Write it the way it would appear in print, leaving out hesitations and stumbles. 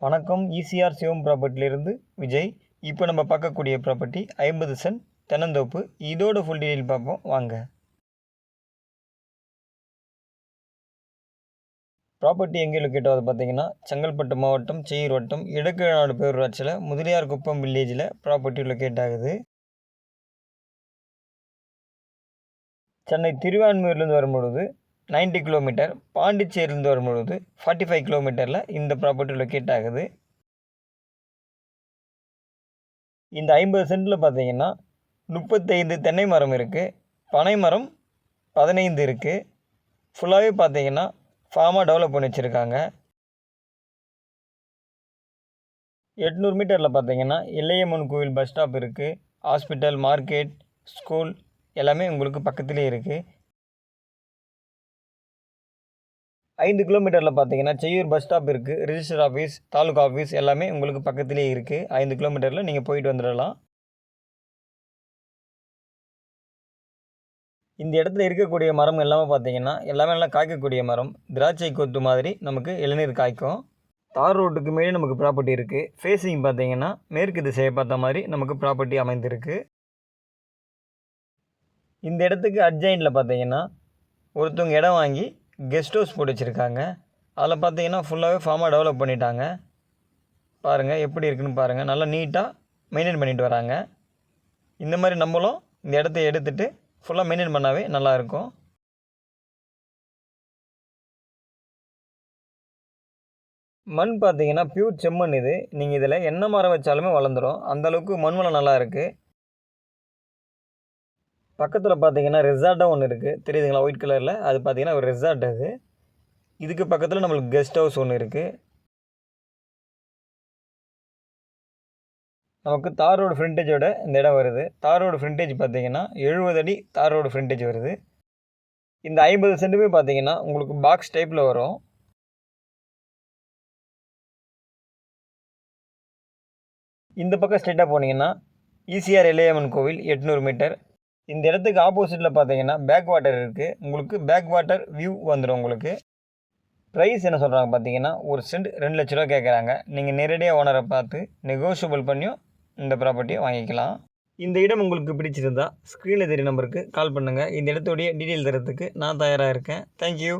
வணக்கம். ஈசிஆர் சிவம் ப்ராப்பர்ட்டிலேருந்து விஜய். இப்போ நம்ம பார்க்கக்கூடிய ப்ராப்பர்ட்டி 50 சென்ட் தென்னந்தோப்பு. இதோட ஃபுல் டீட்டெயில் பார்ப்போம் வாங்க. ப்ராப்பர்ட்டி எங்கே லொக்கேட் ஆகுது பார்த்தீங்கன்னா, செங்கல்பட்டு மாவட்டம் செய்யூர் வட்டம் இடக்கநாடு பேரூராட்சியில் முதலியார் குப்பம் வில்லேஜில் ப்ராப்பர்ட்டி லொக்கேட் ஆகுது. சென்னை திருவான்மியூர்லேருந்து வரும்பொழுது 90 கிலோமீட்டர், பாண்டிச்சேரியிலேருந்து வரும்பொழுது 45 கிலோமீட்டரில் இந்த ப்ராப்பர்ட்டி லொக்கேட் ஆகுது. இந்த 50 சென்ட்டில் பார்த்தீங்கன்னா 35 தென்னை மரம் இருக்குது, பனை மரம் 15 இருக்குது. ஃபுல்லாகவே பார்த்தீங்கன்னா ஃபார்மாக டெவலப் பண்ணி வச்சுருக்காங்க. 800 மீட்டரில் பார்த்தீங்கன்னா எல்லையம்மன் கோவில் பஸ் ஸ்டாப் இருக்குது, ஹாஸ்பிட்டல், மார்க்கெட், ஸ்கூல் எல்லாமே உங்களுக்கு பக்கத்துலேயே இருக்குது. 5 கிலோமீட்டரில் பார்த்தீங்கன்னா செய்யூர் பஸ் ஸ்டாப் இருக்குது, ரிஜிஸ்டர் ஆஃபீஸ், தாலுகா ஆஃபீஸ் எல்லாமே உங்களுக்கு பக்கத்துலேயே இருக்குது. 5 கிலோமீட்டரில் நீங்கள் போயிட்டு வந்துடலாம். இந்த இடத்துல இருக்கக்கூடிய மரம் எல்லாமே பார்த்தீங்கன்னா எல்லாமே நல்லா காய்க்கக்கூடிய மரம். திராட்சை கொத்து மாதிரி நமக்கு இளநீர் காய்க்கும். தார் ரோட்டுக்கு மேலே நமக்கு ப்ராப்பர்ட்டி இருக்குது. ஃபேஸிங் பார்த்தீங்கன்னா மேற்கு திசையை பார்த்த மாதிரி நமக்கு ப்ராப்பர்ட்டி அமைந்திருக்கு. இந்த இடத்துக்கு அட்ஜாயிண்டில் பார்த்தீங்கன்னா ஒருத்தவங்க இடம் வாங்கி கெஸ்ட் ஹவுஸ் போட்டு வச்சுருக்காங்க. அதில் பார்த்தீங்கன்னா ஃபுல்லாகவே ஃபார்மாக டெவலப் பண்ணிட்டாங்க. பாருங்கள் எப்படி இருக்குதுன்னு பாருங்கள். நல்லா நீட்டாக மெயின்டைன் பண்ணிட்டு வராங்க. இந்த மாதிரி நம்மளும் இந்த இடத்த எடுத்துகிட்டு ஃபுல்லாக மெயின்டைன் பண்ணாவே நல்லாயிருக்கும். மண் பார்த்தீங்கன்னா பியூர் செம்மண் இது. நீங்கள் இதில் என்ன மரம் வச்சாலுமே வளர்ந்துடும். அந்தளவுக்கு மண் வளம் நல்லா இருக்குது. பக்கத்தில் பார்த்தீங்கன்னா ரெசார்ட்டாக ஒன்று இருக்குது, தெரியுதுங்களா? ஒயிட் கலரில் அது பார்த்தீங்கன்னா ஒரு ரெசார்ட். அது இதுக்கு பக்கத்தில் நம்மளுக்கு கெஸ்ட் ஹவுஸ் ஒன்று இருக்குது. நமக்கு தார் ரோடு ஃப்ரண்டேஜோட இந்த இடம் வருது. தார் ரோடு ஃப்ரண்டேஜ் பார்த்தீங்கன்னா 70 அடி தார் ரோடு ஃப்ரண்டேஜ் வருது. இந்த 50 சென்ட்டுமே பார்த்தீங்கன்னா உங்களுக்கு பாக்ஸ் டைப்பில் வரும். இந்த பக்கம் ஸ்ட்ரெயிட்டாக போனீங்கன்னா ஈசிஆர் எல்லையம்மன் கோவில் 800 மீட்டர். இந்த இடத்துக்கு ஆப்போசிட்டில் பார்த்தீங்கன்னா பேக் வாட்டர் இருக்குது. உங்களுக்கு பேக் வாட்டர் வியூ வந்துடும். உங்களுக்கு ப்ரைஸ் என்ன சொல்கிறாங்க பார்த்தீங்கன்னா, ஒரு சென்ட் 2 லட்ச ரூபா கேட்குறாங்க. நீங்கள் நேரடியாக ஓனரை பார்த்து நெகோஷியபிள் பண்ணியும் இந்த ப்ராப்பர்ட்டியை வாங்கிக்கலாம். இந்த இடம் உங்களுக்கு பிடிச்சிருந்தா ஸ்க்ரீனில் தெரிய நம்பருக்கு கால் பண்ணுங்கள். இந்த இடத்துடைய டீட்டெயில் தரத்துக்கு நான் தயாராக இருக்கேன். தேங்க்யூ.